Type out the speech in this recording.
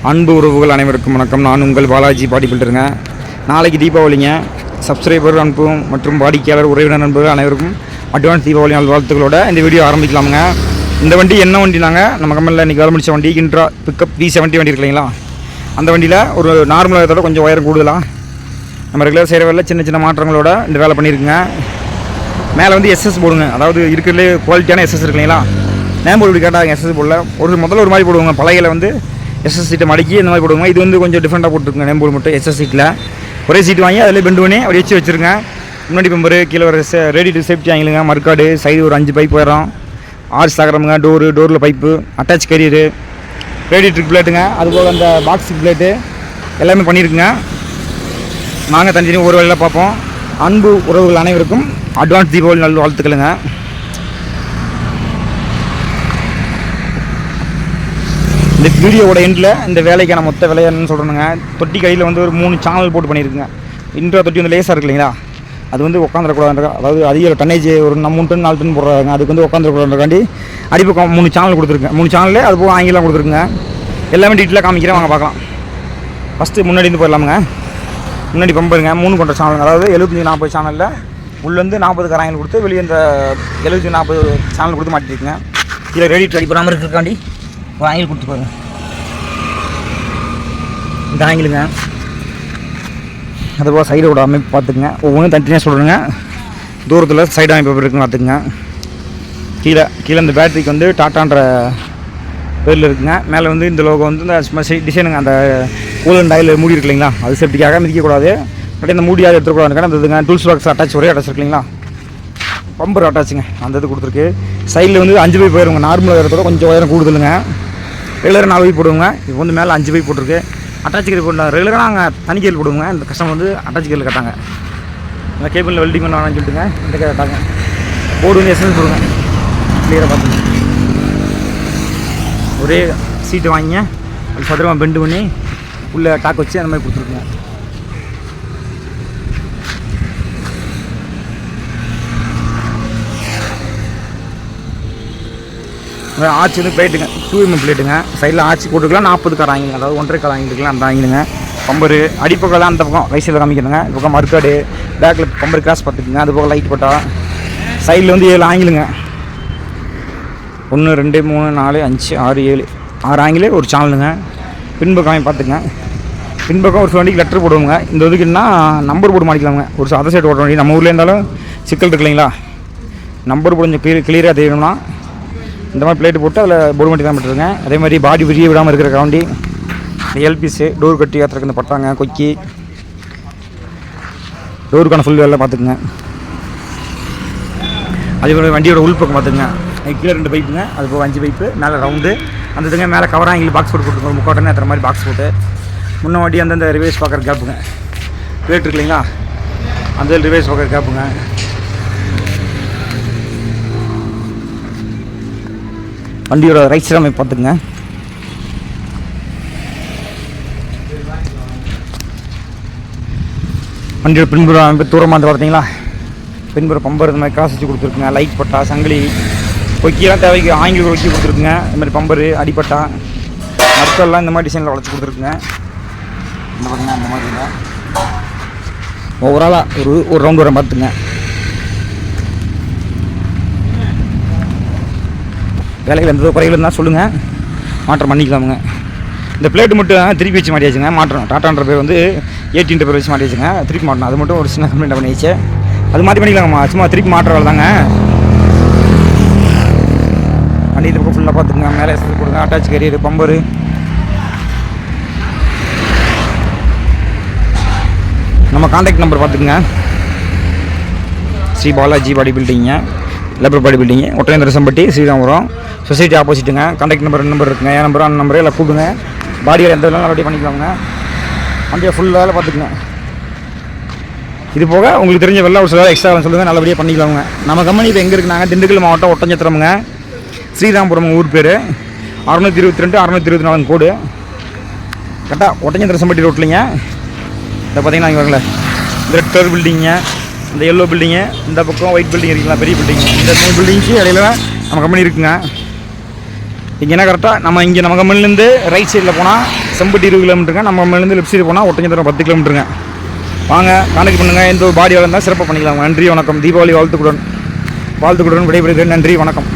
அன்பு உறவுகள் அனைவருக்கும் வணக்கம். நான் உங்கள் பாலாஜி பாடி பில்டருங்க. நாளைக்கு தீபாவளிங்க. சப்ஸ்கிரைபர் அன்பு மற்றும் வாடிக்கையாளர் உறவினர் நண்பர்கள் அனைவருக்கும் அட்வான்ஸ் தீபாவளி நாள் வாழ்த்துக்களோட இந்த வீடியோ ஆரம்பிக்கலாமுங்க. இந்த வண்டி என்ன வண்டினாங்க, நம்ம கம்பெனியில் இன்றைக்கி வேலை முடிச்ச வண்டி இன்ட்ரா பிக்கப் V70 வண்டி இருக்குங்களா, அந்த வண்டியில் ஒரு நார்மல் வேலையோட கொஞ்சம் உயரம் கூடுதலாக நம்ம ரெகுலர் செய்கிற வேலை சின்ன சின்ன மாற்றங்களோட இந்த வேலை பண்ணியிருக்குங்க. மேலே வந்து எஸ்எஸ் போடுங்க, அதாவது இருக்கிறதுலே குவாலிட்டியான எஸ்எஸ் இருக்குங்களா. நேம் போர்டு கேட்டாங்க எஸ்எஸ் போடல, முதல்ல ஒரு மாதிரி போடுவாங்க, பழையில வந்து எஸ்எஸ் சீட்டை மடக்கி இந்த மாதிரி போடுவாங்க. இது வந்து கொஞ்சம் டிஃப்ரெண்ட்டாக போட்டுருக்குங்க. நேம் போர்டு மட்டும் எஸ்எஸ் சீட்டில் ஒரே சீட்டு வாங்கி அதில் பெண்டு பண்ணி அப்படி வச்சுருங்க. முன்னாடி பம்பரு கீழே ஒரு ரேடியேட்டர் சேஃப்டி வாங்கிலுங்க, மறுக்காடு சைடு ஒரு 5 பைப் வரும், 6 சக்கரமுங்க, டோரில் பைப்பு, அட்டாச் கேரியரு, ரேடியேட்டருக்கு பிளேட்டுங்க, அதுபோல் அந்த பாக்ஸு பிளேட்டு எல்லாமே பண்ணியிருக்குங்க. நாங்கள் தனித்தனி ஒரு வேலையில் பார்ப்போம். அன்பு உறவுகள் அனைவருக்கும் அட்வான்ஸ் தீபாவளி நல்ல வாழ்த்துக்களுங்க. இந்த வீடியோவோட எண்டில் இந்த வேலைக்கான மொத்த விலை என்னன்னு சொல்கிறேனுங்க. தொட்டி கையில் வந்து ஒரு 3 சேனல் போட்டு பண்ணியிருக்குங்க. இன்ட்ரா தொட்டி வந்து லேசாக இருக்கு இல்லைங்களா, அது வந்து உட்காந்துடக்கூடாது, அதாவது அதிக டன்னேஜ் ஒரு 3 டன் 4 டன் போடுறாங்க, அதுக்கு வந்து உட்காந்துடக்கூடாதுக்காண்டி அடிப்பக்கம் 3 சேனல் கொடுத்துருக்கேன். 3 சேனல் அது போக ஆங்கிலம் கொடுத்துருக்குங்க. எல்லாமே டீட்டெயிலாக காமிக்கிறேன், வாங்க பார்க்கலாம். ஃபஸ்ட்டு முன்னாடி இருந்து போயிடலாமுங்க. முன்னாடி பம்பருங்க 3 கொண்ட சேனல், அதாவது 75-40 சேனலில் உள்ளேருந்து 40 கராயில் கொடுத்து வெளியே இந்த 70-40 சேனல் கொடுத்து மாட்டிருக்குங்க. இதில் ரேடியேட்டர் அடிப்படாமல் இருக்கிறக்காண்டி ஒரு ஆங்கில் கொடுத்து பாருங்க. இந்த ஆங்கிலுங்க, அதுபோல் சைடோட அமைப்பு பார்த்துக்குங்க. ஒவ்வொன்றும் தனித்தனியாக சொல்கிறேங்க. தூரத்தில் சைடு அமைப்பு இருக்குன்னு பார்த்துக்குங்க. கீழே இந்த பேட்டரிக்கு வந்து டாட்டான்ற பேரில் இருக்குங்க. மேலே வந்து இந்த லோகோ வந்து இந்த டிசைனுங்க, அந்த கூலன் டாயில் மூடி இருக்கு இல்லைங்களா, அது சேஃப்டிக்காக மிதிக்கக்கூடாது, பட் இந்த மூடியாக எடுத்துக்கூடாதுக்கான அந்த இதுங்க. டூல்ஸ் பாக்ஸ் அட்டாச் ஒரே அட்டாச் இருக்குங்களா, பம்பர் அட்டாச்சுங்க, அந்த இது கொடுத்துருக்கு. சைடில் வந்து 5 பைப் போயிருங்க, நார்மல் உயரத்தோட கொஞ்சம் உயரம் கூடுதலுங்க. ரெகுலராக 4 பைப் போடுவோங்க. இப்போ வந்து மேலே 5 பைப் போட்டிருக்கு. அட்டாச் கேபிள் போட்டாங்க. ரெகுலராக நாங்கள் தனி கேபிள் போடுவோங்க. இந்த கஸ்டமர் வந்து அட்டாச் கேபிள் கட்டாங்க. இந்த கேபிளில் வெல்டிங் பண்ண வேணாம்னு சொல்லிட்டுங்க இந்த கேட்டாங்க. போர்டு வந்து எஸ்எஸ் போடுங்க, கிளியராக பார்த்துங்க. ஒரே சீட்டு வாங்கிங்க, அது சதுரமாக பெண்டு பண்ணி உள்ளே டாக் வச்சு அந்த மாதிரி கொடுத்துருக்குங்க. ஆச்சு வந்து பிளேட்டுங்க, 2mm பிளேட்டுங்க. சைடில் ஆச்சு போட்டுக்கலாம். 40 கார் ஆங்கிங்க, அதாவது 1.5 கார் ஆங்கிட்டுக்கலாம். அந்த ஆங்கிலுங்க பம்பரு அடிப்பக்கம் தான் அந்த பக்கம் ரைஸில் காமிக்கணுங்க. இந்த பக்கம் மறுக்காடு பேக்கில் பம்பர் கிராஸ் பார்த்துக்குங்க. அது போக லைட் போட்டா சைடில் வந்து 7 ஆங்கிலுங்க. 1 2 3 4 5 6 7 6 ஆங்கிலே ஒரு சேனலுங்க. பின்பக்கம் பார்த்துங்க. பின்பக்கம் ஒரு வண்டிக்கு லெட்டர் போடுவோங்க. இந்த இதுக்குன்னா நம்பர் போர்டு மாட்டிக்கலாமுங்க. ஒரு அதர் சைடு ஓட்ட வண்டி நம்ம ஊரில் இருந்தாலும் சிக்கல் இருக்கு இல்லைங்களா, நம்பர் போர்டு கொஞ்சம் கிளியராக தெரியணும்னா இந்த மாதிரி பிளேட்டு போட்டு அதில் போர்டு மாட்டி தான் போட்டுருங்க. அதே மாதிரி பாடி விரிய விடாமல் இருக்கிற வண்டி, எல்பிஸு, டோர் கட்டி ஏற்றுறக்கு இந்த பட்டாங்க, கொக்கி, டோருக்கான ஃபுல் வேலை பார்த்துக்குங்க. அதே மாதிரி வண்டியோட உள்பக்கம் பார்த்துங்க. கீழே 2 பைப்புங்க, அது போக 5 பைப்பு, மேலே ரவுண்டு அந்த இதுங்க. மேலே கவராக எங்களுக்கு பாக்ஸ் போட்டு கொடுத்துருக்கோம், முக்காட்டனே ஏற்றுற மாதிரி பாக்ஸ் போட்டு. முன்ன வண்டி அந்தந்த ரிவேஸ் பார்க்குற கேப்புங்க, பிளேட் இருக்கு இல்லைங்களா, அந்த ரிவேஸ் பார்க்குற கேப்புங்க. வண்டியோட ரைட் சைடு அமைப்பு பார்த்துக்குங்க. வண்டியோட பின்புற அமைப்பு தூரமாக வந்து பார்த்தீங்களா, பின்புற பம்பர் இந்த மாதிரி காசு வச்சு கொடுத்துருக்குங்க. லைட் பட்டா, சங்கிலி, கொக்கியெல்லாம் தேவைக்கு ஆங்கில கொக்கி கொடுத்துருக்குங்க. இந்த மாதிரி பம்பரு, அடிப்பட்டா, மரத்தெல்லாம் இந்த மாதிரி டிசைனில் வளைச்சி கொடுத்துருக்குங்க. இந்த பார்த்தீங்கன்னா இந்த மாதிரிங்க ஓவராலாக ஒரு ரவுண்டு வர பார்த்துங்க. வேலைகள் எந்த குறைகள் இருந்தால் சொல்லுங்கள், மாற்றம் பண்ணிக்கலாமுங்க. இந்த பிளேட்டு மட்டும் திருப்பி வச்சு மாட்டியாச்சுங்க. மாற்றம் டாட்டான்ற பேர் வந்து 18 பேர் வச்சு மாட்டியாச்சுங்க. திருப்பி மாட்டணும், அது மட்டும் ஒரு சின்ன கம்ப்ளைண்ட் பண்ணிடுச்சு. அது மாற்றி பண்ணிக்கலாங்கம்மா, சும்மா திருப்பி மாற்ற வேலை தாங்க. வண்டி இது ஃபுல்லாக பார்த்துக்குங்க. மேலே கொடுங்க, அட்டாச் கேரியர், பம்பரு, நம்ம கான்டாக்ட் நம்பர் பார்த்துக்குங்க. ஸ்ரீ பாலாஜி பாடி பில்டிங்க, labour body building, Otraiyantharasampatti, Sriramapuram society ஆப்போசிட்டுங்க. கான்டாக்ட் நம்பர் இருக்குங்க. என் நம்பர் அந்த நம்பரே எல்லாம் கூப்பிடுங்க. பாடியில் எந்த வேலை ரெடி பண்ணிக்கலாமுங்க. வண்டியை ஃபுல் வேலை பார்த்துக்குங்க. இது போக உங்களுக்கு தெரிஞ்ச வெள்ள ஒரு சில எக்ஸ்ட்ரா சொல்லுங்கள், நல்லபடியாக பண்ணிக்கலாமுங்க. நம்ம கம்பெனி இப்போ எங்கே இருக்குனாங்க, திண்டுக்கல் மாவட்டம் ஒட்டஞ்சத்திரமுங்க, ஸ்ரீராமபுரம் ஊர் பேர், 622 624 கோடு, கரெக்டாக ஒட்டஞ்சத்திரசம்பட்டி ரோட்லிங்க. இதை பார்த்தீங்கன்னா இங்கே வரல, இந்த ரெட் கலர் பில்டிங்க, இந்த எல்லோ பில்டிங்கு, இந்த பக்கம் ஒயிட் பில்டிங் இருக்குங்களா, பெரிய பில்டிங். இந்த 3 பில்டிங்ஸு இடையில நம்ம கம்பெனி இருக்குங்க. இங்கே என்ன கரெக்டாக நம்ம கம்பெனிலேருந்து ரைட் சைடில் போனால் செம்பட்டி 20 கிலோமீட்டருங்க, நம்ம கம்பெனிலேருந்து லெஃப்ட் சைடு போனால் ஒட்டஞ்சத்திரம் 10 கிலோமீட்டருங்க. வாங்க கான்டாக்ட் பண்ணுங்கள். எந்த ஒரு பாடி வேலை இருந்தால் சிறப்பாக பண்ணிக்கலாம். நன்றி வணக்கம். தீபாவளி வாழ்த்துக்களுடன் விடைபெறுகிறேன். நன்றி வணக்கம்.